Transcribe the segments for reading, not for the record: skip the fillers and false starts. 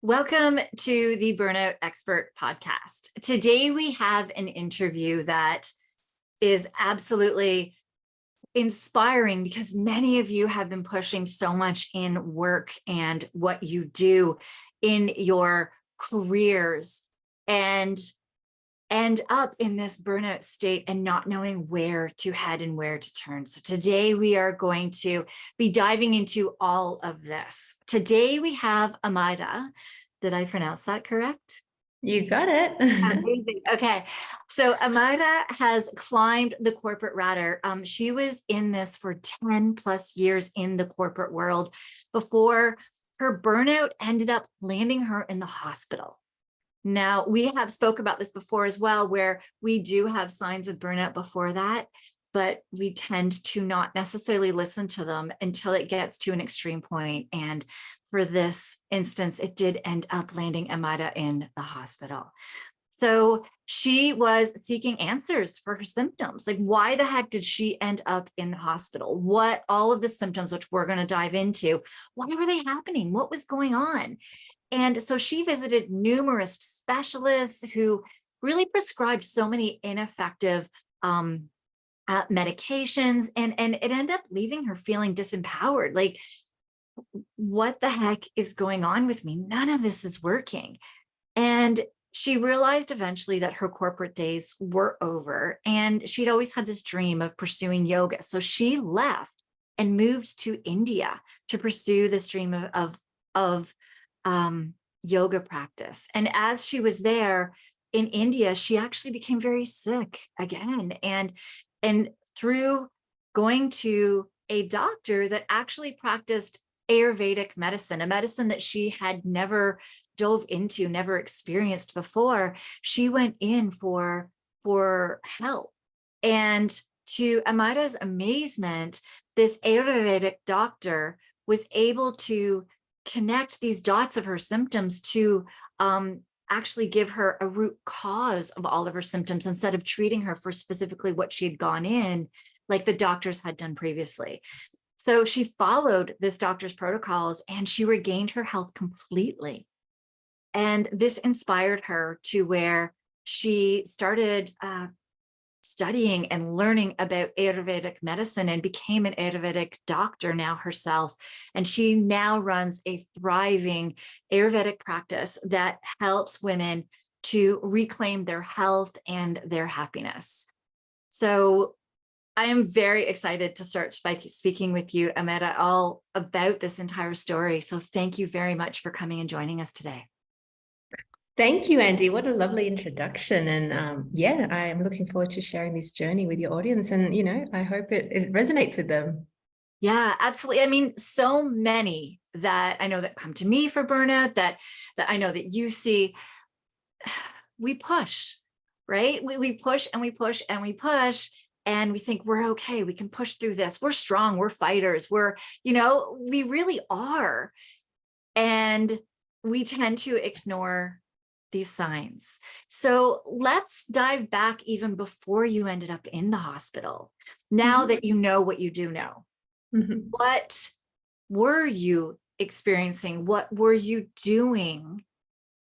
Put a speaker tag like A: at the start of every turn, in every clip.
A: Welcome to the Burnout Expert Podcast. Today we have an interview that is absolutely inspiring because many of you have been pushing so much in work and what you do in your careers and end up in this burnout state and not knowing where to head and where to turn. So today we are going to be diving into all of this. Today we have Amayra. Did I pronounce that correct?
B: You got it.
A: Amazing. Okay. So Amayra has climbed the corporate ladder. She was in this for 10 plus years in the corporate world before her burnout ended up landing her in the hospital. Now, we have spoke about this before as well, where we do have signs of burnout before that, but we tend to not necessarily listen to them until it gets to an extreme point. And for this instance, it did end up landing Amayra in the hospital. So she was seeking answers for her symptoms. Like, why the heck did she end up in the hospital? What all of the symptoms, which we're going to dive into, why were they happening? What was going on? And so she visited numerous specialists who really prescribed so many ineffective medications, and it ended up leaving her feeling disempowered. Like, what the heck is going on with me? None of this is working. And she realized eventually that her corporate days were over, and she'd always had this dream of pursuing yoga. So she left and moved to India to pursue this dream of yoga practice. And as she was there in India, she actually became very sick again. And through going to a doctor that actually practiced Ayurvedic medicine, a medicine that she had never dove into, never experienced before, she went in for help. And to Amayra's amazement, this Ayurvedic doctor was able to connect these dots of her symptoms to actually give her a root cause of all of her symptoms instead of treating her for specifically what she had gone in, like the doctors had done previously. So she followed this doctor's protocols and she regained her health completely. And this inspired her to where she started studying and learning about Ayurvedic medicine and became an Ayurvedic doctor now herself. And she now runs a thriving Ayurvedic practice that helps women to reclaim their health and their happiness. So I am very excited to start speaking with you, Amayra, all about this entire story. So thank you very much for coming and joining us today.
B: Thank you, Andy. What a lovely introduction. And yeah, I am looking forward to sharing this journey with your audience. And, I hope it resonates with them.
A: Yeah, absolutely. I mean, so many that I know that come to me for burnout, that I know that you see, we push, right? We push and we push and we push. And we think we're okay. We can push through this. We're strong. We're fighters. We really are. And we tend to ignore these signs. So let's dive back even before you ended up in the hospital. Now that you know what you do know, what were you experiencing? What were you doing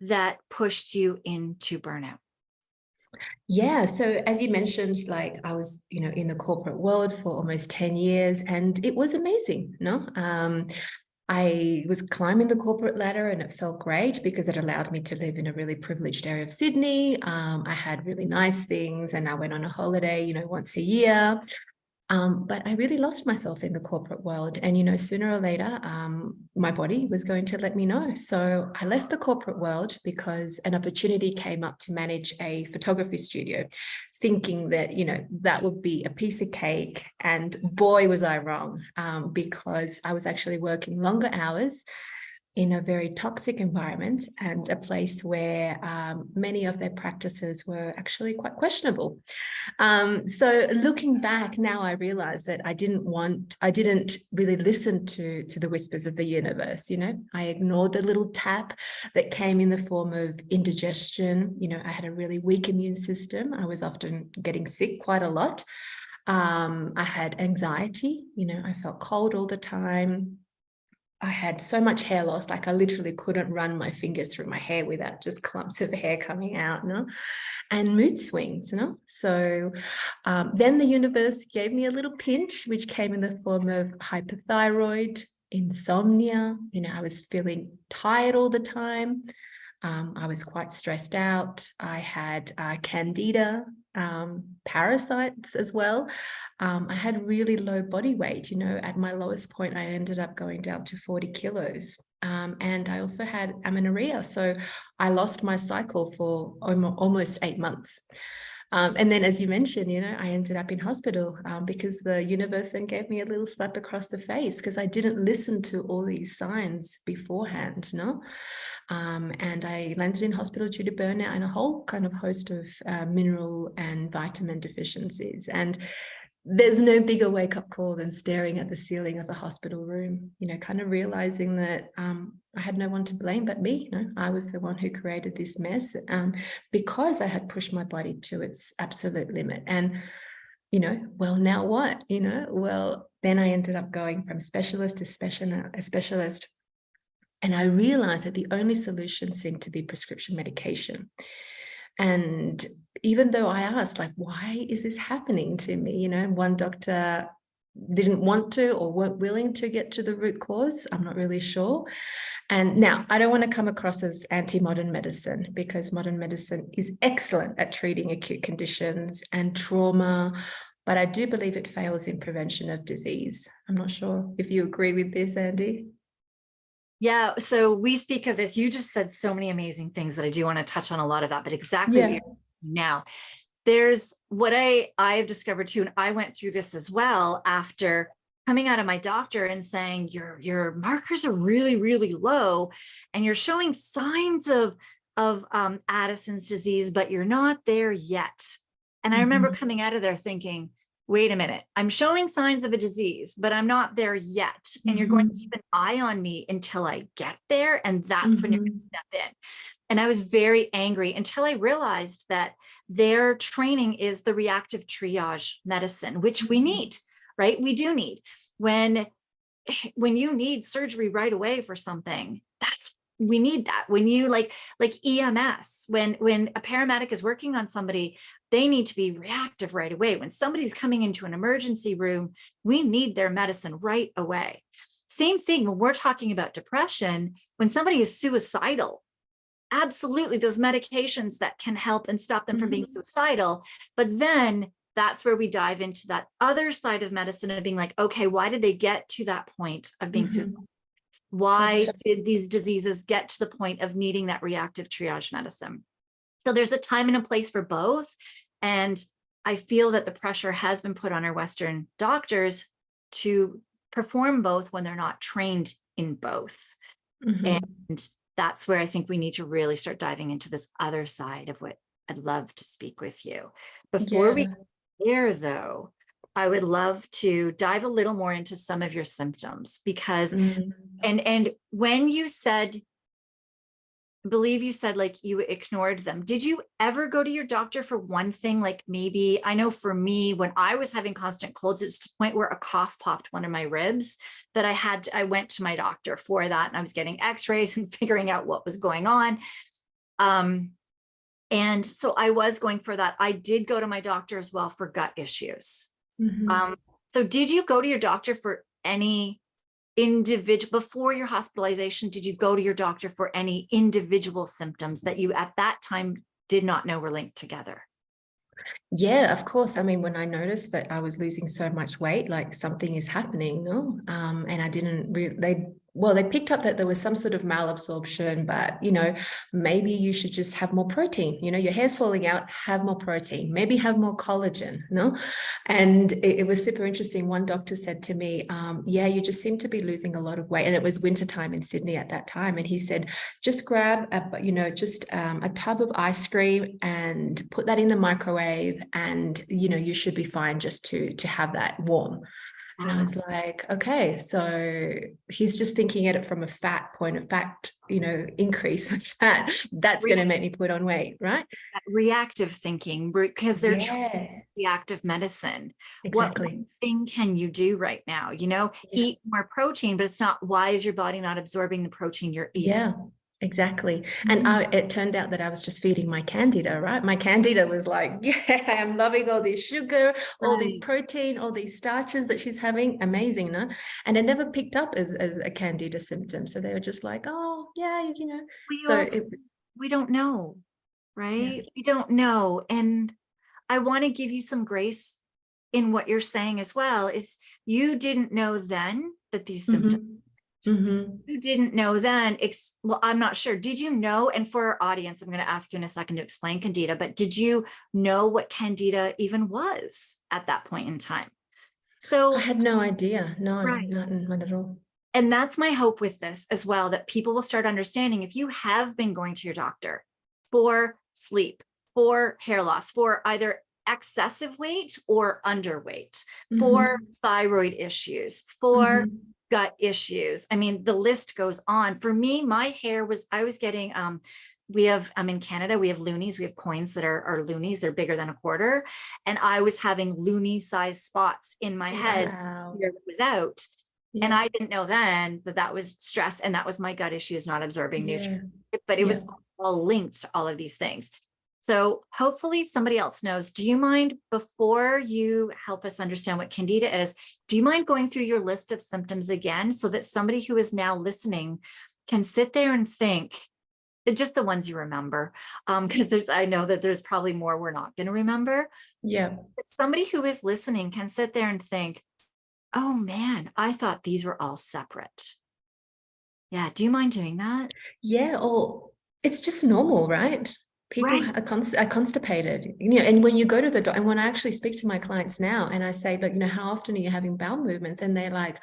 A: that pushed you into burnout?
B: Yeah. So as you mentioned, like I was, in the corporate world for almost 10 years and it was amazing. I was climbing the corporate ladder and it felt great because it allowed me to live in a really privileged area of Sydney. I had really nice things and I went on a holiday, once a year. But I really lost myself in the corporate world. And, sooner or later, my body was going to let me know. So I left the corporate world because an opportunity came up to manage a photography studio, thinking that, that would be a piece of cake. And boy, was I wrong, because I was actually working longer hours in a very toxic environment and a place where many of their practices were actually quite questionable. So looking back now, I realized that I didn't really listen to the whispers of the universe. I ignored the little tap that came in the form of indigestion. I had a really weak immune system. I was often getting sick quite a lot. I had anxiety. I felt cold all the time. I had so much hair loss, like I literally couldn't run my fingers through my hair without just clumps of hair coming out, and mood swings, So then the universe gave me a little pinch, which came in the form of hypothyroid, insomnia. I was feeling tired all the time. I was quite stressed out. I had candida, parasites as well. I had really low body weight. At my lowest point, I ended up going down to 40 kilos. And I also had amenorrhea. So I lost my cycle for almost 8 months. And then, as you mentioned, I ended up in hospital because the universe then gave me a little slap across the face because I didn't listen to all these signs beforehand, and I landed in hospital due to burnout and a whole kind of host of mineral and vitamin deficiencies. And there's no bigger wake-up call than staring at the ceiling of a hospital room, kind of realizing that I had no one to blame but me. I was the one who created this mess because I had pushed my body to its absolute limit. And, well, now what? Well, then I ended up going from specialist to specialist. And I realized that the only solution seemed to be prescription medication. And even though I asked, like, why is this happening to me? One doctor didn't want to or weren't willing to get to the root cause. I'm not really sure. And now I don't want to come across as anti-modern medicine because modern medicine is excellent at treating acute conditions and trauma, but I do believe it fails in prevention of disease. I'm not sure if you agree with this, Andy.
A: Yeah. So we speak of this. You just said so many amazing things that I do want to touch on a lot of that, but exactly what you're saying now, there's what I have discovered too. And I went through this as well after coming out of my doctor and saying, your markers are really, really low and you're showing signs of Addison's disease, but you're not there yet. And I remember coming out of there thinking, wait a minute, I'm showing signs of a disease, but I'm not there yet. And you're going to keep an eye on me until I get there. And that's when you're going to step in. And I was very angry until I realized that their training is the reactive triage medicine, which we need, right? We do need. When you need surgery right away for something, we need that. When you like EMS, when a paramedic is working on somebody, they need to be reactive right away. When somebody's coming into an emergency room, we need their medicine right away. Same thing when we're talking about depression, when somebody is suicidal, absolutely those medications that can help and stop them from being suicidal. But then that's where we dive into that other side of medicine and being like, okay, why did they get to that point of being suicidal? Why did these diseases get to the point of needing that reactive triage medicine? So there's a time and a place for both. And I feel that the pressure has been put on our Western doctors to perform both when they're not trained in both. And that's where I think we need to really start diving into this other side of what I'd love to speak with you. Before we get there, though, I would love to dive a little more into some of your symptoms because, and when you said, I believe you said like you ignored them. Did you ever go to your doctor for one thing? Like maybe, I know for me, when I was having constant colds, it's to the point where a cough popped one of my ribs that I went to my doctor for that. And I was getting x-rays and figuring out what was going on. And so I was going for that. I did go to my doctor as well for gut issues. So did you go to your doctor for any individual, before your hospitalization, did you go to your doctor for any individual symptoms that you at that time did not know were linked together?
B: Yeah, of course. I mean, when I noticed that I was losing so much weight, like something is happening, and I didn't really, they picked up that there was some sort of malabsorption, but, maybe you should just have more protein, your hair's falling out, have more protein, maybe have more collagen, And it was super interesting. One doctor said to me, you just seem to be losing a lot of weight. And it was wintertime in Sydney at that time. And he said, just grab a tub of ice cream and put that in the microwave and, you should be fine just to have that warm. And I was like, okay, so he's just thinking at it from a fat point of fact, increase of fat. That's going to make me put on weight, right?
A: Reactive thinking, because they're
B: Yeah,
A: reactive medicine. What
B: exactly.
A: one thing can you do right now?
B: Yeah.
A: Eat more protein, but it's not, why is your body not absorbing the protein you're eating?
B: Yeah, exactly. And it turned out that I was just feeding my candida, right? My candida was like, yeah, I'm loving all this sugar, all this
A: Right.
B: protein, all these starches that she's having. Amazing, no? And it never picked up as a candida symptom. So they were just like, oh, yeah,
A: We
B: So
A: also, we don't know,
B: yeah.
A: right? We don't know. And I want to give you some grace in what you're saying as well, is you didn't know then that these symptoms,
B: Mm-hmm. Mm-hmm.
A: you didn't know then, well, I'm not sure. Did you know? And for our audience, I'm going to ask you in a second to explain candida, but did you know what candida even was at that point in time?
B: I
A: So,
B: had no idea. No,
A: right.
B: not at all.
A: And that's my hope with this as well, that people will start understanding, if you have been going to your doctor for sleep, for hair loss, for either excessive weight or underweight, for
B: Mm-hmm.
A: thyroid issues, for
B: Mm-hmm.
A: gut issues. I mean, the list goes on. For me, my hair was, I was getting, we have, I'm in Canada, we have loonies, we have coins that are loonies, they're bigger than a quarter. And I was having loony sized spots in my head
B: Wow.
A: where it was out. And
B: Yeah.
A: I didn't know then that that was stress, and that was my gut issues not absorbing
B: Yeah.
A: nutrients, but it
B: Yeah.
A: was all linked to all of these things. So hopefully somebody else knows. Do you mind, before you help us understand what candida is, do you mind going through your list of symptoms again, so that somebody who is now listening can sit there and think, just the ones you remember? Because I know that there's probably more we're not going to remember.
B: Yeah.
A: But somebody who is listening can sit there and think, oh man, I thought these were all separate. Yeah. Do you mind doing that?
B: Yeah, or it's just normal, right? People
A: Right.
B: are constipated, and when you go to the doctor, and when I actually speak to my clients now and I say, but how often are you having bowel movements? And they're like,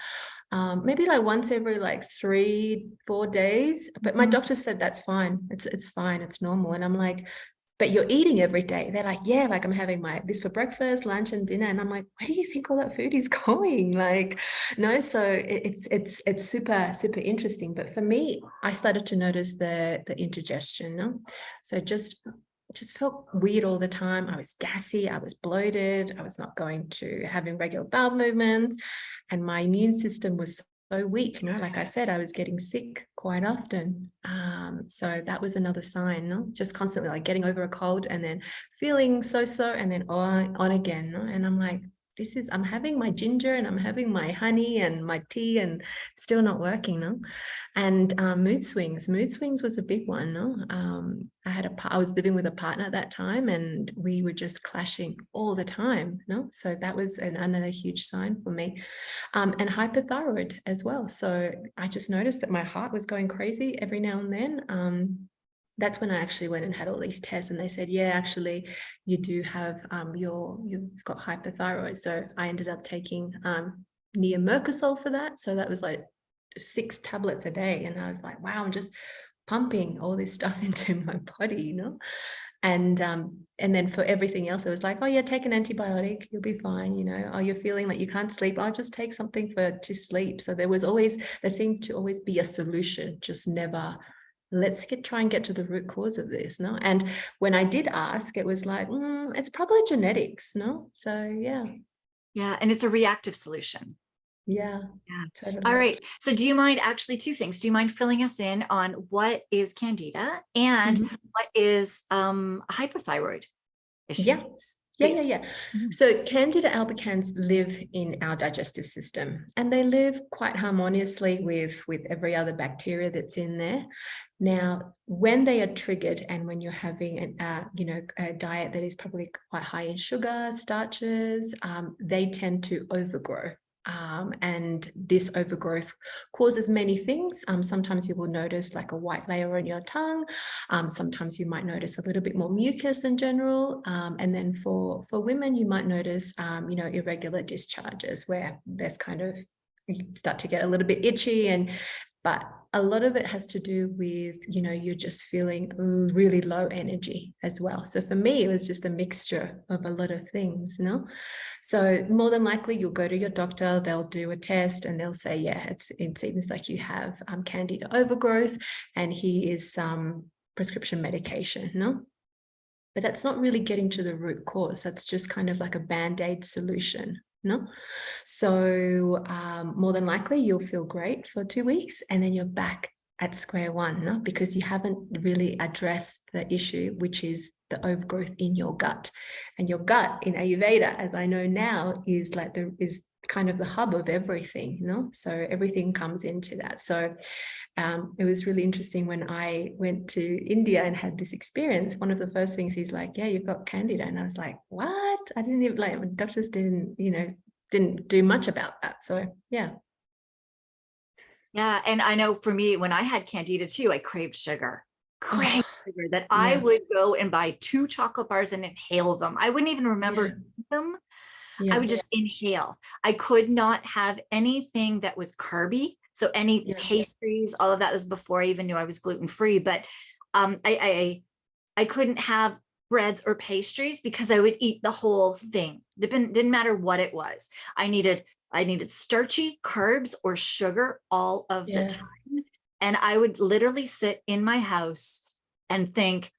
B: maybe like once every like 3-4 days. But my
A: Mhm.
B: doctor said that's fine. It's fine. It's normal. And I'm like, but you're eating every day. They're like, yeah, like I'm having this for breakfast, lunch, and dinner. And I'm like, where do you think all that food is going? Like, no. So it's super, super interesting. But for me, I started to notice the indigestion. No? So just felt weird all the time. I was gassy, I was bloated, I was not going to having regular bowel movements, and my immune system was so weak. Like I said, I was getting sick quite often. So that was another sign, no? Just constantly like getting over a cold and then feeling so, and then on again, no? And I'm like, I'm having my ginger and I'm having my honey and my tea and it's still not working, no? And mood swings was a big one, no? I was living with a partner at that time and we were just clashing all the time, no? So that was another huge sign for me. And hyperthyroid as well. So I just noticed that my heart was going crazy every now and then. That's when I actually went and had all these tests and they said, yeah, actually you do have, you've got hyperthyroid. So I ended up taking Mercosol for that. So that was like 6 tablets a day. And I was like, wow, I'm just pumping all this stuff into my body, And then for everything else, it was like, oh yeah, take an antibiotic, you'll be fine, Oh, you're feeling like you can't sleep, I'll just take something to sleep. So there seemed to always be a solution, just never, let's try and get to the root cause of this, no? And when I did ask, it was like, it's probably genetics, no? So yeah.
A: Yeah. And it's a reactive solution.
B: Yeah,
A: Yeah. All
B: totally.
A: right. So do you mind, actually, two things. Do you mind filling us in on what is candida and
B: Mhm.
A: what is a hyperthyroid issue?
B: Yeah.
A: Please. Mhm.
B: So Candida albicans live in our digestive system and they live quite harmoniously with every other bacteria that's in there. Now, when they are triggered and when you're having a diet that is probably quite high in sugar, starches, they tend to overgrow. And this overgrowth causes many things. Sometimes you will notice like a white layer on your tongue. Sometimes you might notice a little bit more mucus in general. And then for women, you might notice, irregular discharges where there's kind of, you start to get a little bit itchy but a lot of it has to do with, you're just feeling really low energy as well. So for me, it was just a mixture of a lot of things, So more than likely you'll go to your doctor, they'll do a test and they'll say, yeah, it seems like you have candida overgrowth and here is some prescription medication, But that's not really getting to the root cause. That's just kind of like a Band-Aid solution, So more than likely you'll feel great for 2 weeks and then you're back at square one, because you haven't really addressed the issue, which is the overgrowth in your gut. And your gut in Ayurveda, as I know now, is kind of the hub of everything, So everything comes into that. So it was really interesting when I went to India and had this experience. One of the first things he's like, yeah, you've got candida. And I was like, what? I didn't even, doctors didn't do much about that. So yeah.
A: Yeah. And I know for me, when I had candida too, I craved sugar. Craved sugar, that I
B: Yeah.
A: would go and buy 2 chocolate bars and inhale them. I wouldn't even remember them. I would just inhale. I could not have anything that was carby. So any pastries, all of that was before I even knew I was gluten-free. But I couldn't have breads or pastries because I would eat the whole thing. Didn't matter what it was. I needed starchy carbs or sugar all of the time. And I would literally sit in my house and think,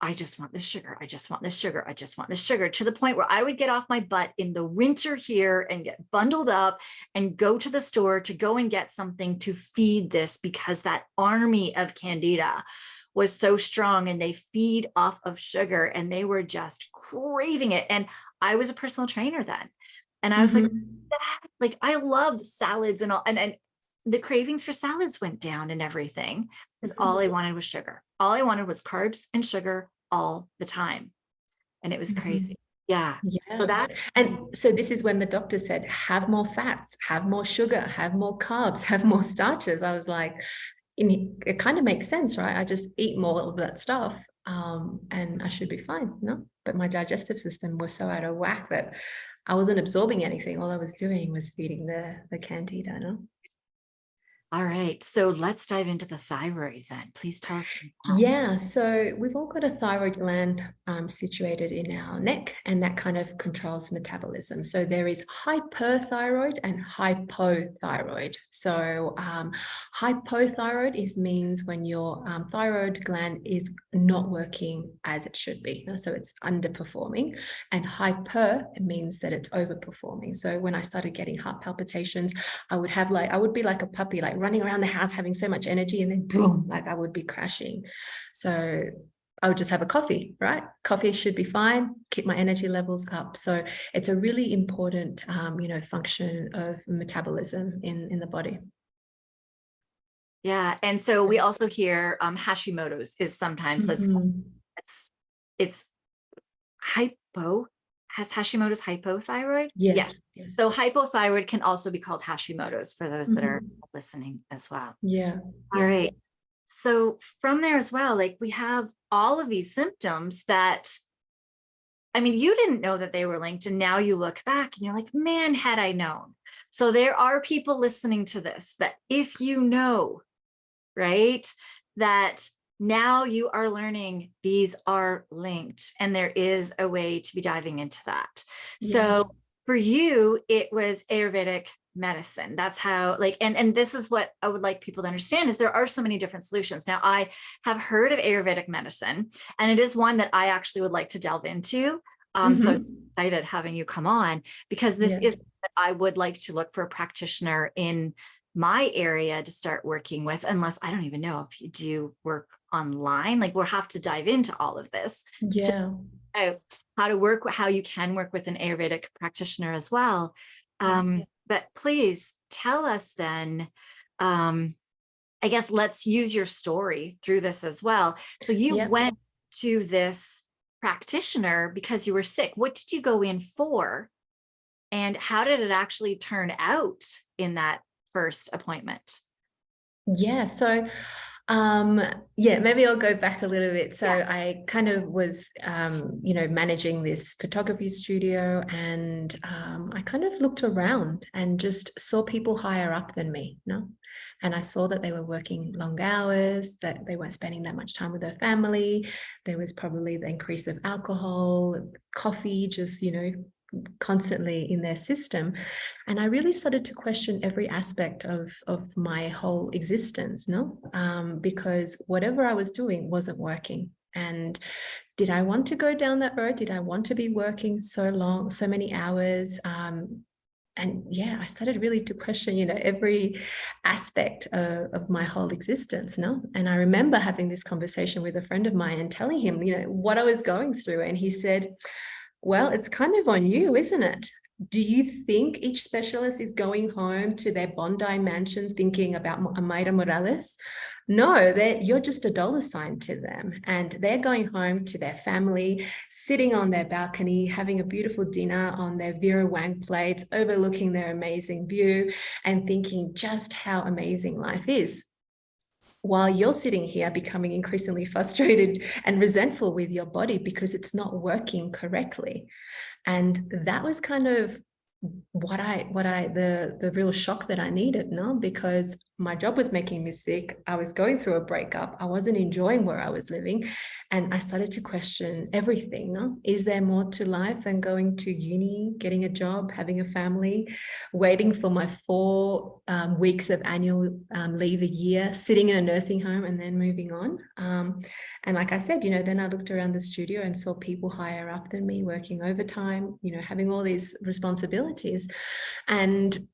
A: I just want this sugar. I just want this sugar. I just want this sugar, to the point where I would get off my butt in the winter here and get bundled up and go to the store to go and get something to feed this, because that army of candida was so strong and they feed off of sugar and they were just craving it. And I was a personal trainer then. And I was like, I love salads and all. And the cravings for salads went down and everything, because all I wanted was sugar. All I wanted was carbs and sugar all the time. And it was crazy. Yeah.
B: So this is when the doctor said, have more fats, have more sugar, have more carbs, have more starches. I was like, it kind of makes sense, right? I just eat more of that stuff and I should be fine, But my digestive system was so out of whack that I wasn't absorbing anything. All I was doing was feeding the candida,
A: All right. So let's dive into the thyroid then. Please tell us.
B: Yeah, so we've all got a thyroid gland situated in our neck, and that kind of controls metabolism. So there is hyperthyroid and hypothyroid. So hypothyroid means when your thyroid gland is not working as it should be. So it's underperforming, and hyper means that it's overperforming. So when I started getting heart palpitations, I would be like a puppy, like running around the house having so much energy, and then boom, like I would be crashing. So I would just have a coffee, right? Coffee should be fine, keep my energy levels up. So it's a really important, function of metabolism in the body.
A: Yeah. And so we also hear Hashimoto's is sometimes it's Hashimoto's hypothyroid.
B: Yes.
A: So hypothyroid can also be called Hashimoto's for those that are listening as well.
B: Yeah.
A: All right. So from there as well, like we have all of these symptoms that, I mean, you didn't know that they were linked, and now you look back and you're like, man, had I known. So there are people listening to this that if you know, right, that now you are learning these are linked and there is a way to be diving into that. So for you, it was Ayurvedic medicine. That's how, like, and this is what I would like people to understand, is there are so many different solutions. Now, I have heard of Ayurvedic medicine, and it is one that I actually would like to delve into. So I'm excited having you come on, because this is what I would like to look for a practitioner in my area to start working with, unless I don't even know if you do work online. Like, we'll have to dive into all of this. How to work, how you can work with an Ayurvedic practitioner as well. But please tell us then, I guess let's use your story through this as well. So you went to this practitioner because you were sick. What did you go in for? And how did it actually turn out in that first appointment?
B: Yeah, so Um, yeah, maybe I'll go back a little bit. So
A: Yes.
B: I kind of was, managing this photography studio, and I kind of looked around and just saw people higher up than me, and I saw that they were working long hours, that they weren't spending that much time with their family. There was probably the increase of alcohol, coffee, just, constantly in their system. And I really started to question every aspect of my whole existence, because whatever I was doing wasn't working. And did I want to go down that road? Did I want to be working so long, so many hours? And yeah, I started really to question, every aspect of my whole existence, And I remember having this conversation with a friend of mine and telling him, what I was going through. And he said, well, it's kind of on you, isn't it? Do you think each specialist is going home to their Bondi mansion thinking about Amayra Morales? No, you're just a dollar sign to them. And they're going home to their family, sitting on their balcony, having a beautiful dinner on their Vera Wang plates, overlooking their amazing view, and thinking just how amazing life is, while you're sitting here becoming increasingly frustrated and resentful with your body because it's not working correctly. And that was kind of the real shock that I needed, because my job was making me sick. I was going through a breakup. I wasn't enjoying where I was living. And I started to question everything. Is there more to life than going to uni, getting a job, having a family, waiting for my 4 weeks of annual leave a year, sitting in a nursing home, and then moving on? And like I said, then I looked around the studio and saw people higher up than me working overtime, having all these responsibilities. And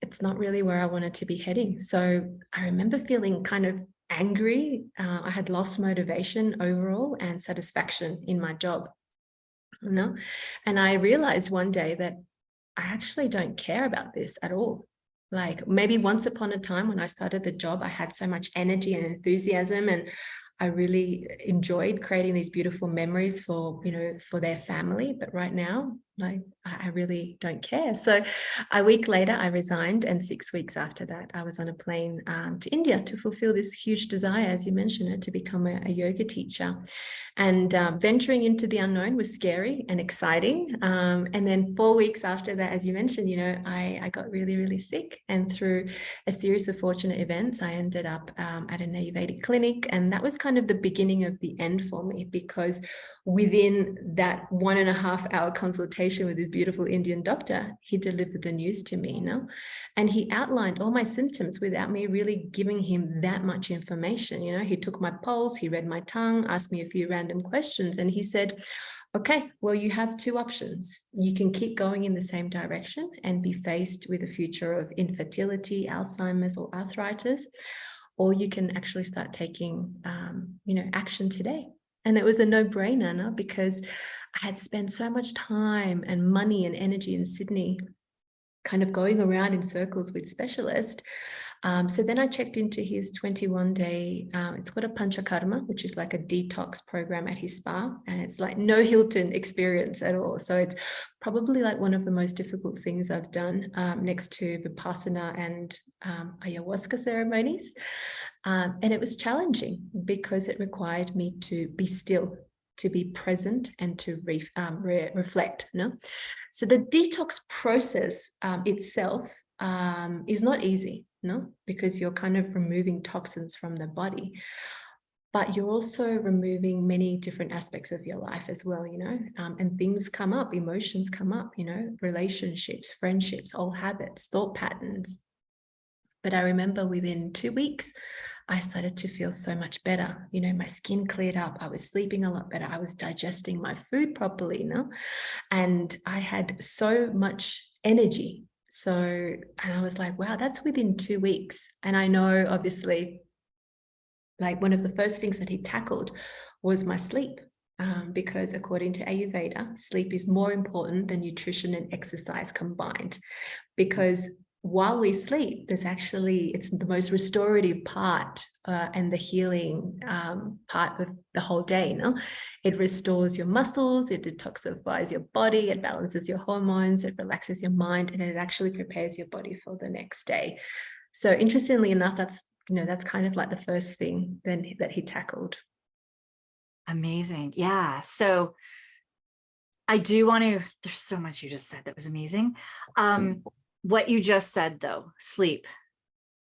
B: it's not really where I wanted to be heading. So I remember feeling kind of angry. I had lost motivation overall and satisfaction in my job, And I realized one day that I actually don't care about this at all. Like maybe once upon a time when I started the job, I had so much energy and enthusiasm, and I really enjoyed creating these beautiful memories for their family. But right now, like I really don't care. So a week later, I resigned, and 6 weeks after that, I was on a plane to India to fulfill this huge desire, as you mentioned, to become a yoga teacher. And venturing into the unknown was scary and exciting. And then 4 weeks after that, as you mentioned, I got really, really sick. And through a series of fortunate events, I ended up at an Ayurvedic clinic. And that was kind of the beginning of the end for me, because within that 1.5 hour consultation with this beautiful Indian doctor, he delivered the news to me, and he outlined all my symptoms without me really giving him that much information. He took my pulse, he read my tongue, asked me a few random questions, and he said, okay, well, you have 2 options. You can keep going in the same direction and be faced with a future of infertility, Alzheimer's, or arthritis, or you can actually start taking, action today. And it was a no-brainer, because I had spent so much time and money and energy in Sydney kind of going around in circles with specialists. So then I checked into his 21-day, it's called a panchakarma, which is like a detox program at his spa. And it's like no Hilton experience at all. So it's probably like one of the most difficult things I've done, next to Vipassana and ayahuasca ceremonies. And it was challenging because it required me to be still, to be present, and to reflect. So the detox process itself is not easy, because you're kind of removing toxins from the body, but you're also removing many different aspects of your life as well, and things come up, emotions come up, relationships, friendships, old habits, thought patterns. But I remember within 2 weeks, I started to feel so much better. My skin cleared up. I was sleeping a lot better. I was digesting my food properly, and I had so much energy. And I was like, wow, that's within 2 weeks. And I know, obviously, like one of the first things that he tackled was my sleep. Because according to Ayurveda, sleep is more important than nutrition and exercise combined. Because while we sleep, it's the most restorative part and the healing part of the whole day. It restores your muscles, it detoxifies your body, it balances your hormones, it relaxes your mind, and it actually prepares your body for the next day. So interestingly enough, that's that's kind of like the first thing then that he tackled.
A: Amazing. Yeah. So I do want to, there's so much you just said that was amazing. What you just said though, sleep,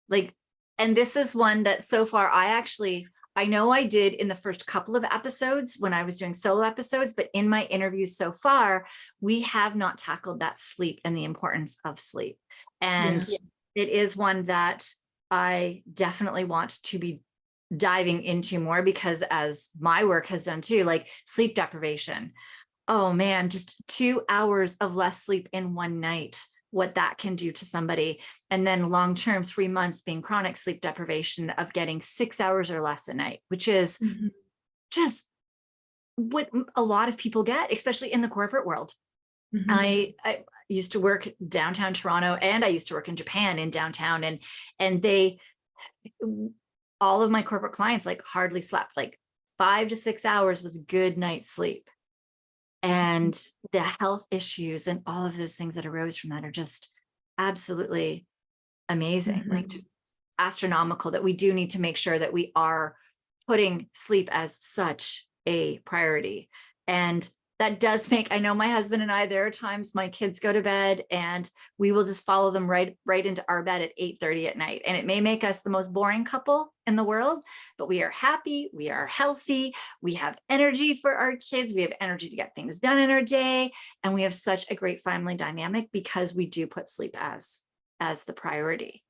A: like, and this is one that so far I know I did in the first couple of episodes when I was doing solo episodes, but in my interviews so far, we have not tackled that sleep and the importance of sleep. And it is one that I definitely want to be diving into more, because as my work has done too, like sleep deprivation. Oh man, just 2 hours of less sleep in one night, what that can do to somebody. And then long-term, 3 months being chronic sleep deprivation of getting 6 hours or less a night, which is just what a lot of people get, especially in the corporate world. I used to work downtown Toronto, and I used to work in Japan in downtown, and they, all of my corporate clients like hardly slept, like 5 to 6 hours was a good night's sleep. And the health issues and all of those things that arose from that are just absolutely amazing, like just astronomical, that we do need to make sure that we are putting sleep as such a priority. And that does make, I know my husband and I, there are times my kids go to bed and we will just follow them right into our bed at 8:30 at night. And it may make us the most boring couple in the world, but we are happy, we are healthy, we have energy for our kids, we have energy to get things done in our day. And we have such a great family dynamic because we do put sleep as the priority.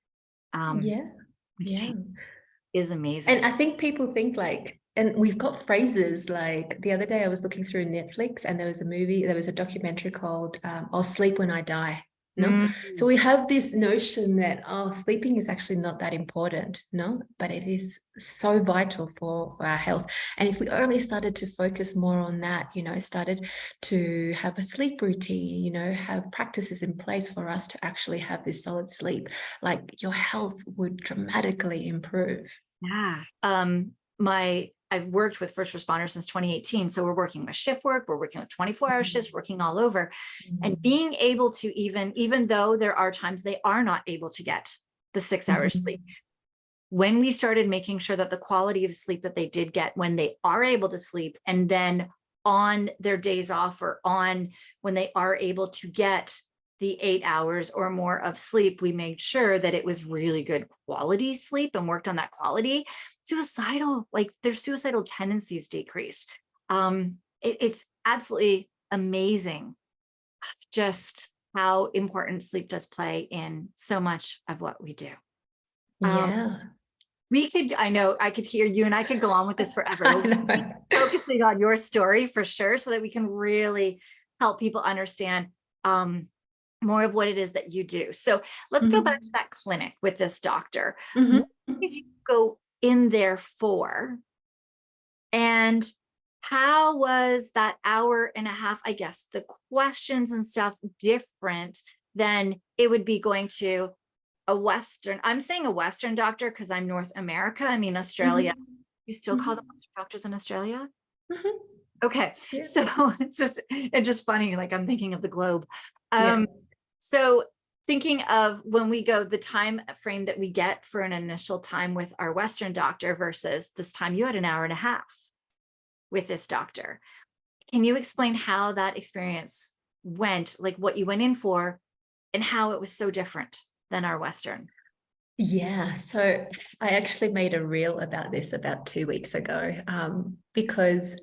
A: Which is amazing.
B: And I think people think like, and we've got phrases like, the other day I was looking through Netflix and there was a documentary called I'll Sleep When I Die. So we have this notion that, sleeping is actually not that important, but it is so vital for our health. And if we only started to focus more on that, started to have a sleep routine, have practices in place for us to actually have this solid sleep, like your health would dramatically improve.
A: I've worked with first responders since 2018. So we're working with shift work, we're working with 24-hour shifts, working all over. And being able to, even though there are times they are not able to get the 6 hours sleep, when we started making sure that the quality of sleep that they did get when they are able to sleep, and then on their days off or on when they are able to get the 8 hours or more of sleep, we made sure that it was really good quality sleep and worked on that quality. Their suicidal tendencies decreased. It's absolutely amazing just how important sleep does play in so much of what we do. I know I could hear you and I could go on with this forever. Focusing on your story for sure, so that we can really help people understand more of what it is that you do. So let's go back to that clinic with this doctor. What did you go in there for? And how was that hour and a half, I guess, the questions and stuff different than it would be going to a Western, I'm saying a Western doctor because I'm North America. I mean, Australia, you still call them Western doctors in Australia? Okay. So it's just funny. Like I'm thinking of the globe. So thinking of when we go, the time frame that we get for an initial time with our Western doctor versus this time you had an hour and a half with this doctor. Can you explain how that experience went, like what you went in for and how it was so different than our Western?
B: So I actually made a reel about this about 2 weeks ago, because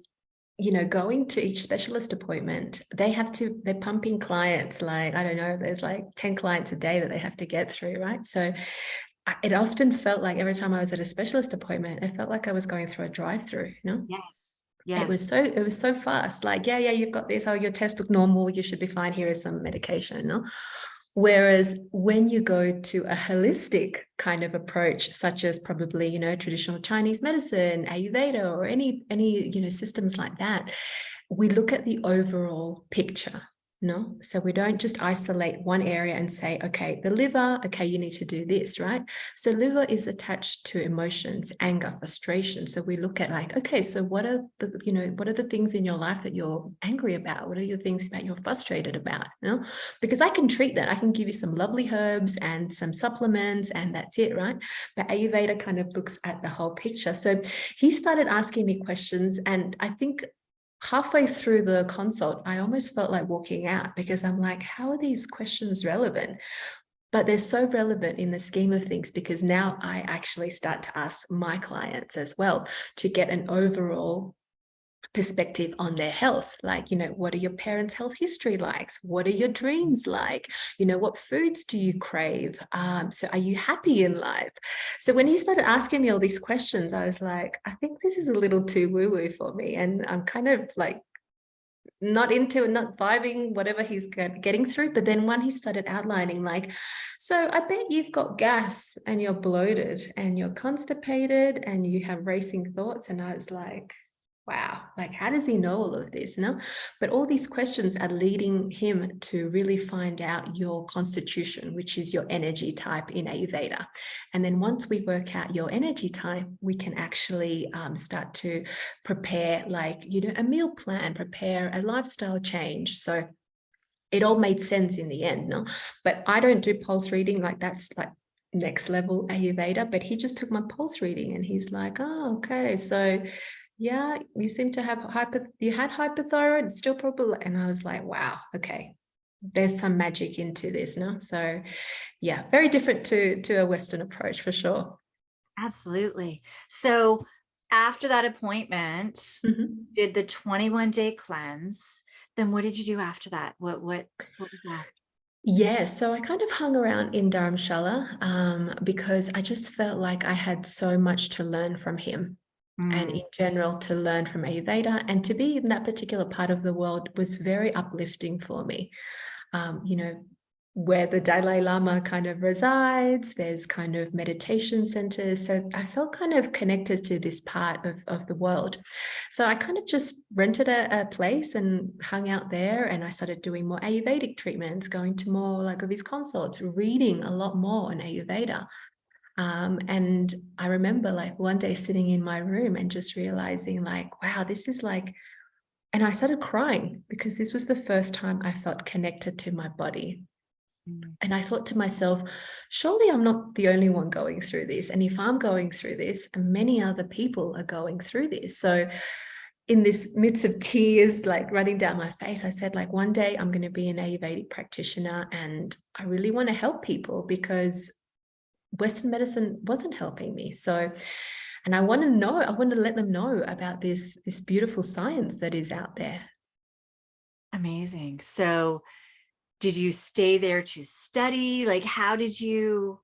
B: going to each specialist appointment, they're pumping clients, like, I don't know, there's like 10 clients a day that they have to get through, right? So it often felt like every time I was at a specialist appointment, it felt like I was going through a drive-through,
A: Yes.
B: It was so fast. Like, you've got this, your tests look normal, you should be fine, here is some medication, Whereas when you go to a holistic kind of approach, such as probably, traditional Chinese medicine, Ayurveda, or any systems like that, we look at the overall picture. No, so we don't just isolate one area and say, okay, the liver, okay, you need to do this, right? So liver is attached to emotions, anger, frustration. So we look at like, okay, so what are what are the things in your life that you're angry about? What are the things that you're frustrated about? Because I can treat that. I can give you some lovely herbs and some supplements, and that's it, right? But Ayurveda kind of looks at the whole picture. So he started asking me questions, and I think halfway through the consult, I almost felt like walking out because I'm like, how are these questions relevant? But they're so relevant in the scheme of things because now I actually start to ask my clients as well to get an overall perspective on their health. Like, what are your parents' health history like? What are your dreams like? What foods do you crave? So are you happy in life? So when he started asking me all these questions, I was like, I think this is a little too woo-woo for me. And I'm kind of like not into and not vibing whatever he's getting through. But then when he started outlining, like, so I bet you've got gas and you're bloated and you're constipated and you have racing thoughts. And I was like, wow, like, how does he know all of this? But all these questions are leading him to really find out your constitution, which is your energy type in Ayurveda. And then once we work out your energy type, we can actually start to prepare like, a meal plan, prepare a lifestyle change. So it all made sense in the end, But I don't do pulse reading, like that's like next level Ayurveda, but he just took my pulse reading and he's like, oh, okay, so yeah, you seem to have you had hypothyroid, it's still probably, and I was like, wow, okay, there's some magic into this, So yeah, very different to a Western approach for sure.
A: Absolutely. So after that appointment,
B: Mhm.
A: did the 21-day cleanse, then what did you do after that? What was after?
B: Yeah, so I kind of hung around in Dharamshala because I just felt like I had so much to learn from him. And
A: Mm,
B: in general, to learn from Ayurveda and to be in that particular part of the world was very uplifting for me. Where the Dalai Lama kind of resides, there's kind of meditation centers. So I felt kind of connected to this part of the world. So I kind of just rented a place and hung out there, and I started doing more Ayurvedic treatments, going to more like of his consults, reading a lot more on Ayurveda. And I remember like one day sitting in my room and just realizing like, wow, this is like, and I started crying because this was the first time I felt connected to my body.
A: mm.
B: And I thought to myself, surely I'm not the only one going through this. And if I'm going through this, many other people are going through this. So in this midst of tears, like running down my face, I said, like, one day I'm going to be an Ayurvedic practitioner and I really want to help people because Western medicine wasn't helping me. So, and I want to let them know about this beautiful science that is out there.
A: Amazing. So did you stay there to study? Like, how do you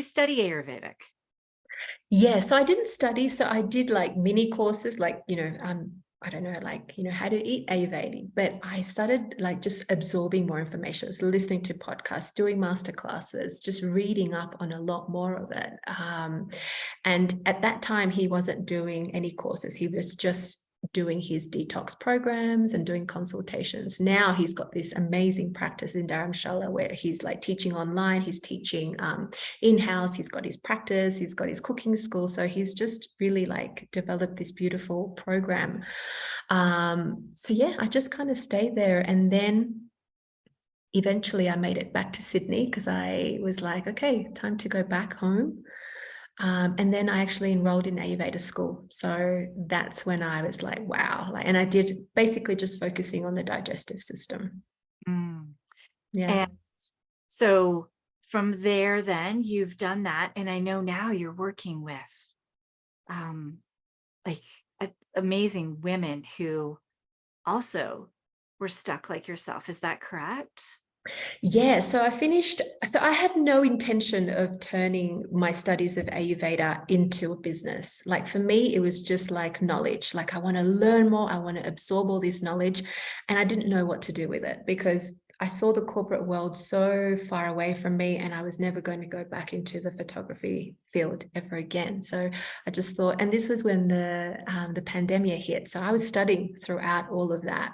A: study Ayurvedic?
B: Yeah, so I didn't study. So I did like mini courses, like, I don't know, like, how to eat Ayurvedic, but I started like just absorbing more information. So listening to podcasts, doing master classes, just reading up on a lot more of it. And at that time, he wasn't doing any courses. He was just doing his detox programs and doing consultations. Now he's got this amazing practice in Dharamshala where he's like teaching online, he's teaching in-house, he's got his practice, he's got his cooking school. So he's just really like developed this beautiful program. So yeah, I just kind of stayed there. And then eventually I made it back to Sydney because I was like, okay, time to go back home. And then I actually enrolled in Ayurveda school. So that's when I was like, wow. Like, and I did basically just focusing on the digestive system.
A: Mm.
B: Yeah.
A: And so from there, then you've done that. And I know now you're working with um, like amazing women who also were stuck like yourself. Is that correct?
B: Yeah, so I had no intention of turning my studies of Ayurveda into a business. Like for me, it was just like knowledge. Like I want to learn more, I want to absorb all this knowledge. And I didn't know what to do with it because I saw the corporate world so far away from me, and I was never going to go back into the photography field ever again. So I just thought, and this was when the pandemic hit. So I was studying throughout all of that,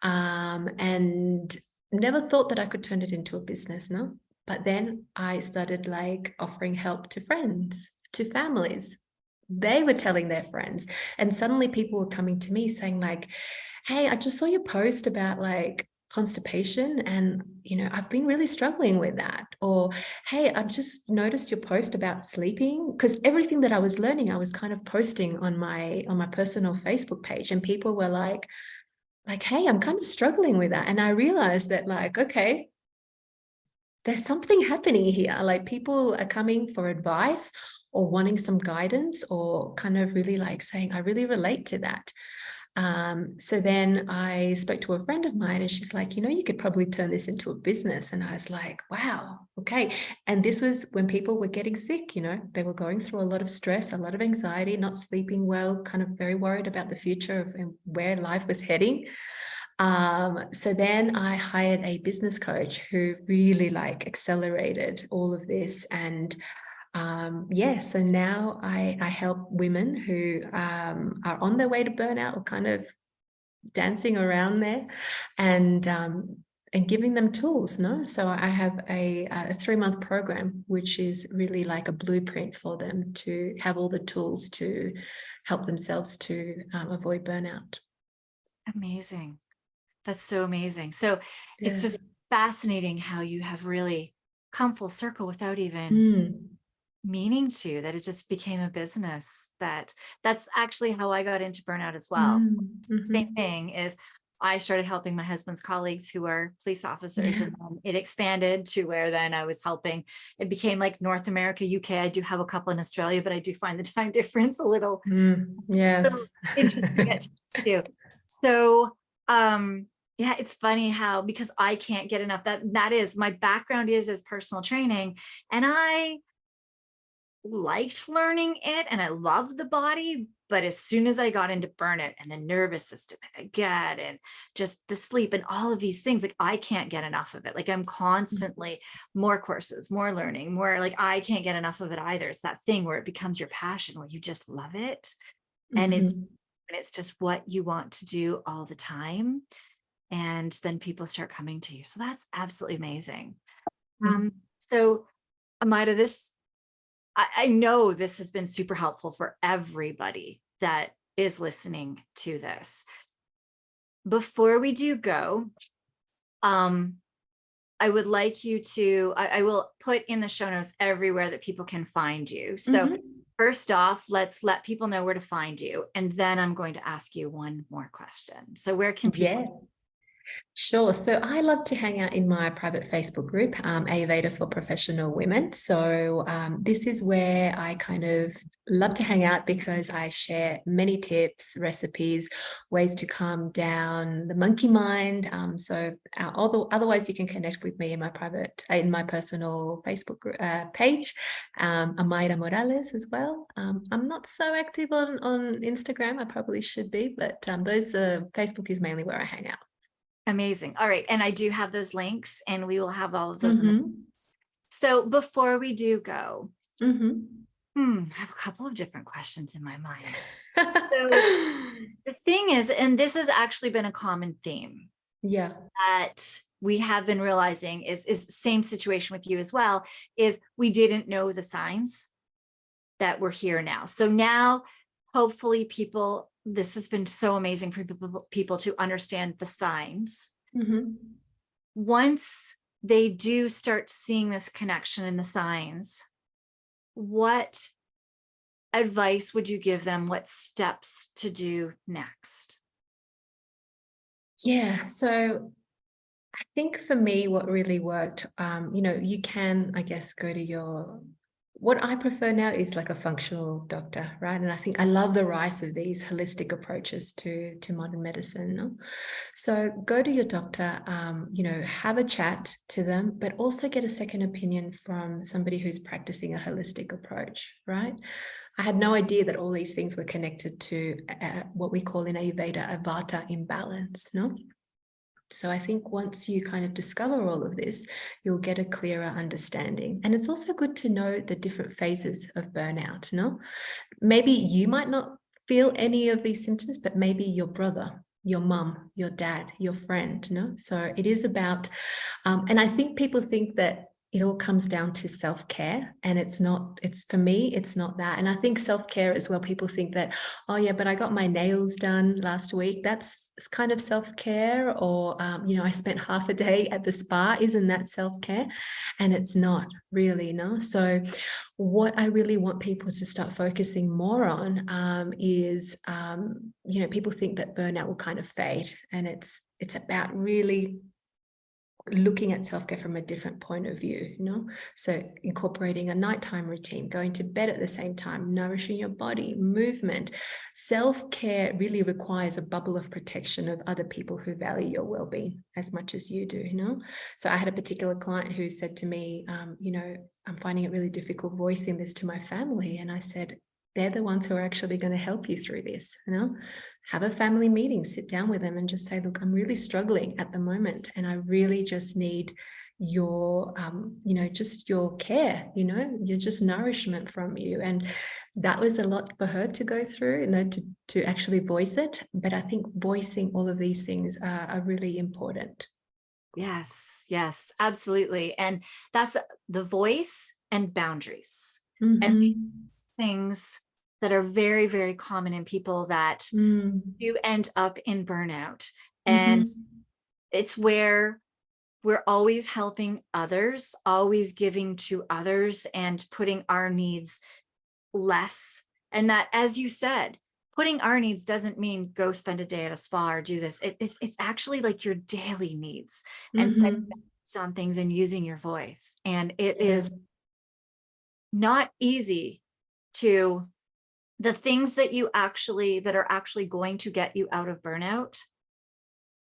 B: and never thought that I could turn it into a business, no. But then I started like offering help to friends, to families. They were telling their friends, and suddenly people were coming to me saying like, hey, I just saw your post about like constipation, and I've been really struggling with that. Or hey, I've just noticed your post about sleeping, because everything that I was learning I was kind of posting on my personal Facebook page, and people were like, hey, I'm kind of struggling with that. And I realized that, like, okay, there's something happening here. Like, people are coming for advice or wanting some guidance, or kind of really like saying, I really relate to that. So then I spoke to a friend of mine, and she's like, you could probably turn this into a business. And I was like, wow, okay. And this was when people were getting sick, they were going through a lot of stress, a lot of anxiety, not sleeping well, kind of very worried about the future of where life was heading. So then I hired a business coach who really like accelerated all of this. And so now I help women who are on their way to burnout, or kind of dancing around there, and giving them tools. No, so I have a 3-month program, which is really like a blueprint for them to have all the tools to help themselves to avoid burnout.
A: Amazing. That's so amazing. So it's
B: Yeah.
A: just fascinating how you have really come full circle without even meaning to, that it just became a business. That's actually how I got into burnout as well. Same thing is, I started helping my husband's colleagues who are police officers, and then it expanded to where then I was helping. It became like North America, UK. I do have a couple in Australia, but I do find the time difference a little,
B: yes,
A: interesting at times too. So, yeah, it's funny how, because I can't get enough, that is my background is as personal training, and I liked learning it and I love the body. But as soon as I got into burnout and the nervous system and the gut and just the sleep and all of these things, like, I can't get enough of it. Like, I'm constantly more courses, more learning, more, like, I can't get enough of it either. It's that thing where it becomes your passion, where you just love it. And it's just what you want to do all the time. And then people start coming to you. So that's absolutely amazing. So Amayra, I know this has been super helpful for everybody that is listening to this. Before we do go, I would like you to, I will put in the show notes everywhere that people can find you. So first off, let's let people know where to find you. And then I'm going to ask you one more question. So where can people?
B: Sure. So I love to hang out in my private Facebook group, Ayurveda for Professional Women. So this is where I kind of love to hang out, because I share many tips, recipes, ways to calm down the monkey mind. Otherwise, you can connect with me in my personal Facebook page, Amayra Morales as well. I'm not so active on Instagram. I probably should be, but Facebook is mainly where I hang out.
A: Amazing. All right. And I do have those links, and we will have all of those. So before we do go, I have a couple of different questions in my mind. So the thing is, and this has actually been a common theme. That we have been realizing is same situation with you as well, is we didn't know the signs that we're here now. So now, hopefully this has been so amazing for people to understand the signs. Once they do start seeing this connection in the signs, what advice would you give them? What steps to do next?
B: Yeah, so I think for me, what really worked, you can, I guess, go to what I prefer now is like a functional doctor, right? And I think I love the rise of these holistic approaches to modern medicine. No? So go to your doctor, have a chat to them, but also get a second opinion from somebody who's practicing a holistic approach, right? I had no idea that all these things were connected to what we call in Ayurveda a vata imbalance, no? So I think once you kind of discover all of this, you'll get a clearer understanding. And it's also good to know the different phases of burnout, no? Maybe you might not feel any of these symptoms, but maybe your brother, your mum, your dad, your friend, no? So it is about, and I think people think that it all comes down to self-care, and it's not. It's, for me, it's not that. And I think self-care as well, people think that, oh yeah, but I got my nails done last week, that's kind of self-care. Or I spent half a day at the spa, isn't that self-care? And it's not really, no. So what I really want people to start focusing more on is, people think that burnout will kind of fade, and it's about really looking at self-care from a different point of view, so incorporating a nighttime routine, going to bed at the same time, nourishing your body, movement. Self-care really requires a bubble of protection of other people who value your well-being as much as you do. So I had a particular client who said to me, I'm finding it really difficult voicing this to my family. And I said, they're the ones who are actually going to help you through this. Have a family meeting, sit down with them and just say, look, I'm really struggling at the moment, and I really just need your just your care, your just nourishment from you. And that was a lot for her to go through, to actually voice it. But I think voicing all of these things are really important.
A: Yes, absolutely. And that's the voice and boundaries and
B: Mm-hmm.
A: things that are very, very common in people that do end up in burnout. And
B: Mm-hmm.
A: it's where we're always helping others, always giving to others, and putting our needs less. And that, as you said, putting our needs doesn't mean go spend a day at a spa or do this. It's actually like your daily needs, and setting
B: Mm-hmm.
A: boundaries on things and using your voice. And it
B: Yeah.
A: is not easy to, the things that are actually going to get you out of burnout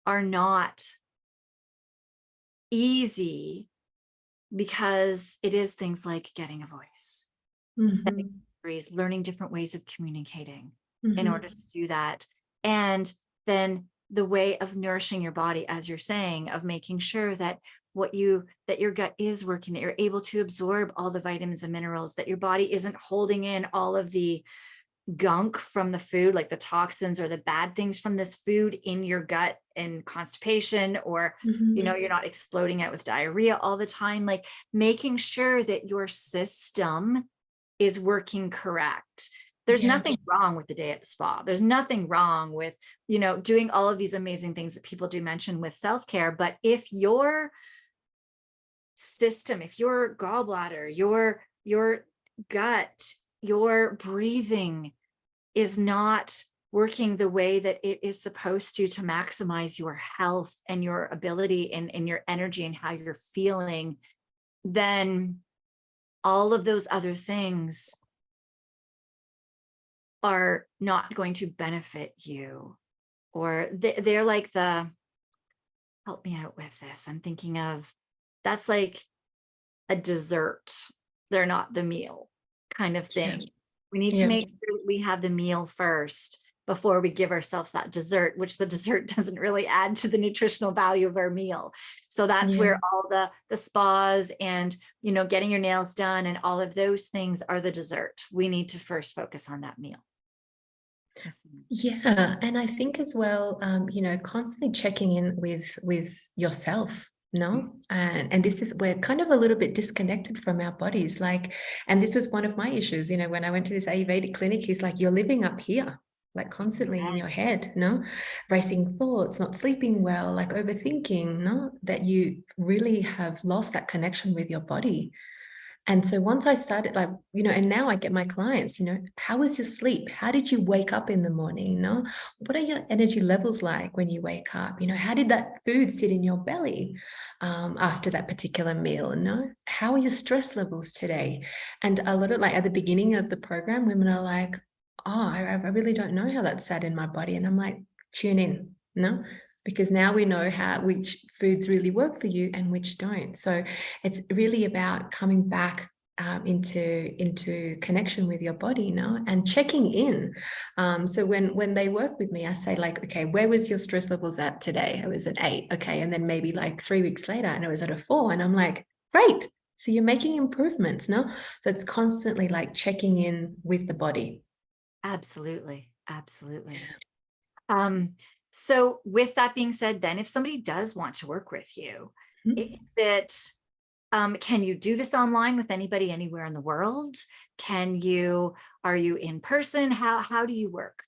A: are not easy, because it is things like getting a voice, setting
B: Mm-hmm.
A: boundaries, learning different ways of communicating in order
B: Mm-hmm.
A: to do that. And then the way of nourishing your body, as you're saying, of making sure that that your gut is working, that you're able to absorb all the vitamins and minerals, that your body isn't holding in all of the gunk from the food, like the toxins or the bad things from this food in your gut, and constipation, or
B: Mm-hmm.
A: you're not exploding out with diarrhea all the time. Like, making sure that your system is working correct. There's
B: Yeah.
A: nothing wrong with the day at the spa. There's nothing wrong with doing all of these amazing things that people do mention with self-care. But if your system, if your gallbladder, your gut, your breathing is not working the way that it is supposed to maximize your health and your ability and your energy and how you're feeling, then all of those other things are not going to benefit you. Or they're like help me out with this. I'm thinking of, that's like a dessert. They're not the meal kind of
B: Yeah.
A: thing. We need to
B: Yeah.
A: make sure that we have the meal first before we give ourselves that dessert, which the dessert doesn't really add to the nutritional value of our meal. So that's
B: Yeah.
A: where all the spas and, getting your nails done and all of those things are the dessert. We need to first focus on that meal.
B: Yeah, and I think as well, constantly checking in with yourself, no? And this is, we're kind of a little bit disconnected from our bodies. Like, and this was one of my issues, when I went to this Ayurvedic clinic, he's like, you're living up here, like constantly in your head, no? Racing thoughts, not sleeping well, like overthinking, no? That you really have lost that connection with your body. And so once I started, like, and now I get my clients, how was your sleep? How did you wake up in the morning? What are your energy levels like when you wake up? How did that food sit in your belly after that particular meal? How are your stress levels today? And a lot of, like, at the beginning of the program, women are like, oh, I really don't know how that sat in my body. And I'm like, tune in, because now we know which foods really work for you and which don't. So it's really about coming back into connection with your body, and checking in. So when they work with me, I say like, okay, where was your stress levels at today? It was at 8. Okay. And then maybe like 3 weeks later, and it was at a 4. And I'm like, great. So you're making improvements, no? So it's constantly like checking in with the body.
A: Absolutely. Absolutely. So with that being said, then if somebody does want to work with you,
B: Mhm.
A: is it, can you do this online with anybody anywhere in the world? Are you in person? How do you work?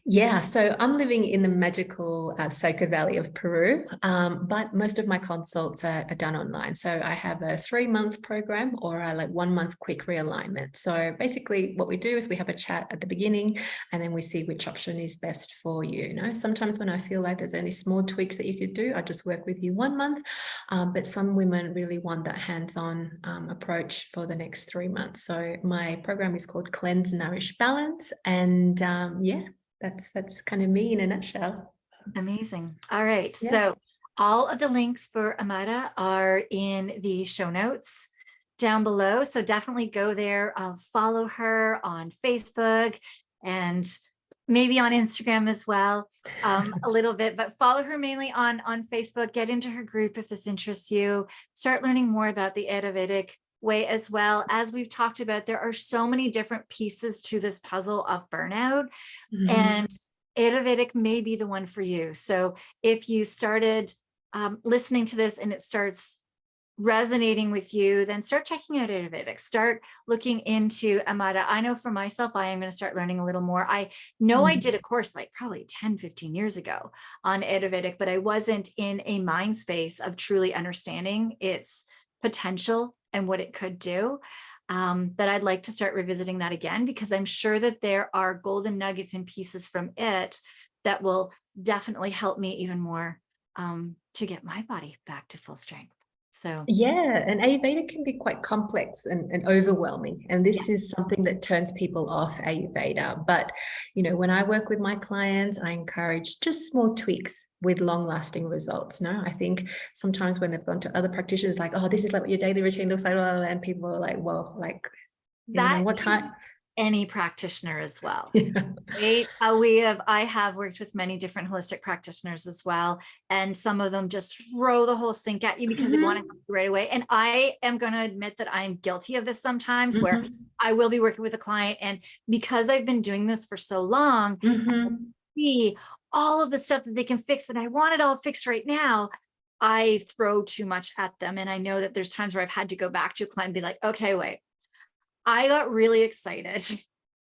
B: Yeah, so I'm living in the magical Sacred Valley of Peru, but most of my consults are done online. So I have a 3-month program or a like 1-month quick realignment. So basically, what we do is we have a chat at the beginning, and then we see which option is best for you. Sometimes when I feel like there's only small tweaks that you could do, I just work with you 1 month. But some women really want that hands-on approach for the next 3 months. So my program is called Cleanse, Nourish, Balance, and yeah. That's kind of me in a nutshell.
A: Amazing. All right.
B: Yeah.
A: So all of the links for Amayra are in the show notes down below. So definitely go there, follow her on Facebook and maybe on Instagram as well, a little bit, but follow her mainly on Facebook. Get into her group if this interests you. Start learning more about the Ayurvedic way as well. As we've talked about, there are so many different pieces to this puzzle of burnout.
B: Mhm.
A: And Ayurvedic may be the one for you. So if you started listening to this and it starts resonating with you, then start checking out Ayurvedic. Start looking into Amayra. I know for myself, I am going to start learning a little more. I know I did a course like probably 10, 15 years ago on Ayurvedic, but I wasn't in a mind space of truly understanding its potential and what it could do. That I'd like to start revisiting that again, because I'm sure that there are golden nuggets and pieces from it that will definitely help me even more to get my body back to full strength. So
B: Yeah, and Ayurveda can be quite complex and overwhelming. And this is
A: yes,
B: something that turns people off Ayurveda. But, when I work with my clients, I encourage just small tweaks with long-lasting results. No, I think sometimes when they've gone to other practitioners, like, oh, this is like what your daily routine looks like, and people are like, well, like,
A: that
B: what
A: can
B: time?
A: be any practitioner as well.
B: Yeah.
A: Right? I have worked with many different holistic practitioners as well. And some of them just throw the whole sink at you because they want to
B: Mhm.
A: help you right away. And I am going to admit that I'm guilty of this sometimes, where
B: Mhm.
A: I will be working with a client. And because I've been doing this for so long, and I
B: Mhm.
A: see all of the stuff that they can fix, and I want it all fixed right now, I throw too much at them. And I know that there's times where I've had to go back to a client and be like, okay, wait, I got really excited.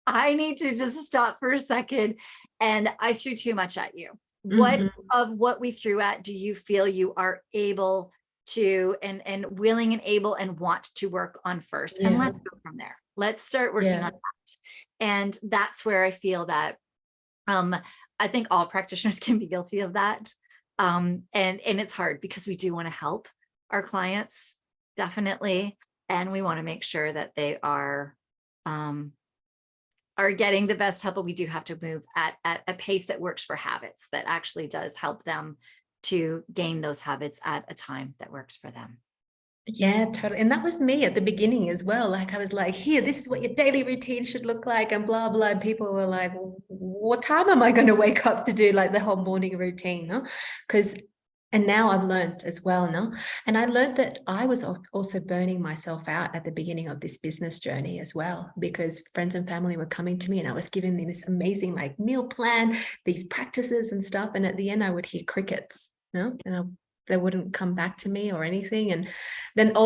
A: I need to just stop for a second. And I threw too much at you. What
B: Mhm.
A: of what we threw at do you feel you are able to and willing and able and want to work on first? And
B: Yeah.
A: let's go from there. Let's start working
B: Yeah.
A: on that. And that's where I feel that um, I think all practitioners can be guilty of that. And it's hard because we do want to help our clients, definitely. And we want to make sure that they um, are getting the best help, but we do have to move at a pace that works for habits, that actually does help them to gain those habits at a time that works for them.
B: Yeah, totally. And that was me at the beginning as well. Like I was like, here, this is what your daily routine should look like, and blah, blah. And people were like, what time am I going to wake up to do like the whole morning routine? No? Because and now I've learned as well, no? And I learned that I was also burning myself out at the beginning of this business journey as well, because friends and family were coming to me and I was giving them this amazing like meal plan, these practices and stuff. And at the end I would hear crickets, no? They wouldn't come back to me or anything. And then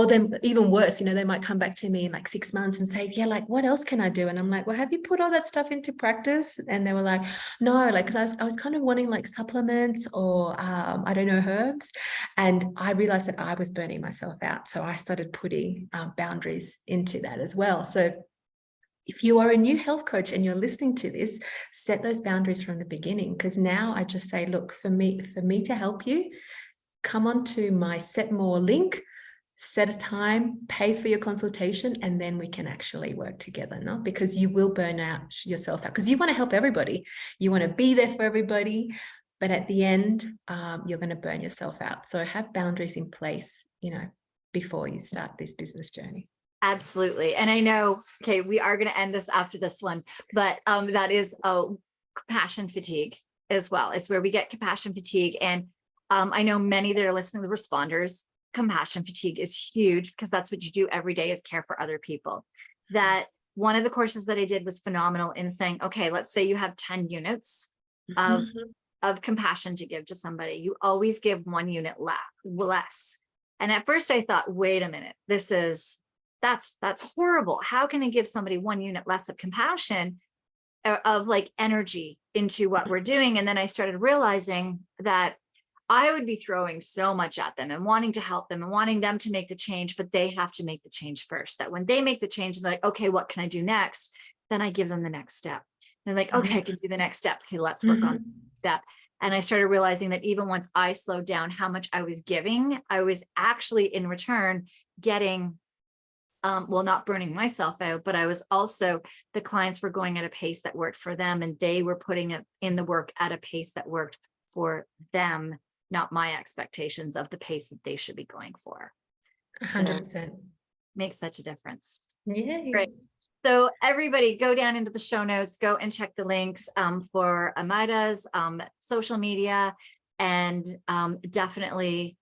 B: even worse, they might come back to me in like 6 months and say, yeah, like, what else can I do? And I'm like, well, have you put all that stuff into practice? And they were like, no, like, because I was kind of wanting like supplements or I don't know, herbs. And I realized that I was burning myself out. So I started putting boundaries into that as well. So if you are a new health coach and you're listening to this, set those boundaries from the beginning. Because now I just say, look, for me to help you, come onto my Set More link, set a time, pay for your consultation, and then we can actually work together, no? Because you will burn out yourself out because you want to help everybody. You want to be there for everybody. But at the end, you're going to burn yourself out. So have boundaries in place, before you start this business journey.
A: Absolutely. And I know, okay, we are going to end this after this one, but that is compassion fatigue as well. It's where we get compassion fatigue. And I know many that are listening to the responders, compassion fatigue is huge because that's what you do every day is care for other people. That one of the courses that I did was phenomenal in saying, okay, let's say you have 10 units of compassion to give to somebody. You always give 1 unit less. And at first I thought, wait a minute, that's horrible. How can I give somebody 1 unit less of compassion, of like energy into what we're doing? And then I started realizing that I would be throwing so much at them and wanting to help them and wanting them to make the change, but they have to make the change first. That when they make the change, they're like, okay, what can I do next? Then I give them the next step. And they're like, okay, I can do the next step. Okay, let's work on that. And I started realizing that even once I slowed down how much I was giving, I was actually in return getting, well, not burning myself out, but I was also, the clients were going at a pace that worked for them, and they were putting it in the work at a pace that worked for them, not my expectations of the pace that they should be going for.
B: 100%.
A: Makes such a difference.
B: Yeah.
A: Great. So everybody go down into the show notes, go and check the links for Amayra's social media, and definitely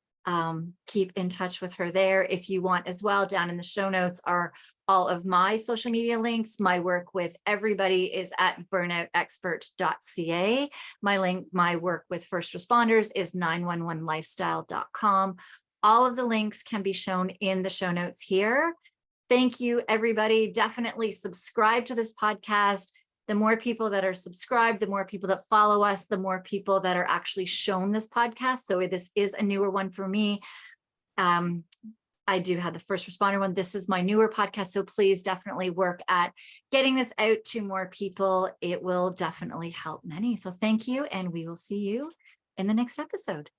A: keep in touch with her there if you want as well. Down in the show notes are all of my social media links. My work with everybody is at burnoutexpert.ca. My work with first responders is 911lifestyle.com. All of the links can be shown in the show notes here. Thank you, everybody. Definitely subscribe to this podcast. The more people that are subscribed, the more people that follow us, the more people that are actually shown this podcast. So this is a newer one for me. I do have the first responder one. This is my newer podcast. So please definitely work at getting this out to more people. It will definitely help many. So thank you. And we will see you in the next episode.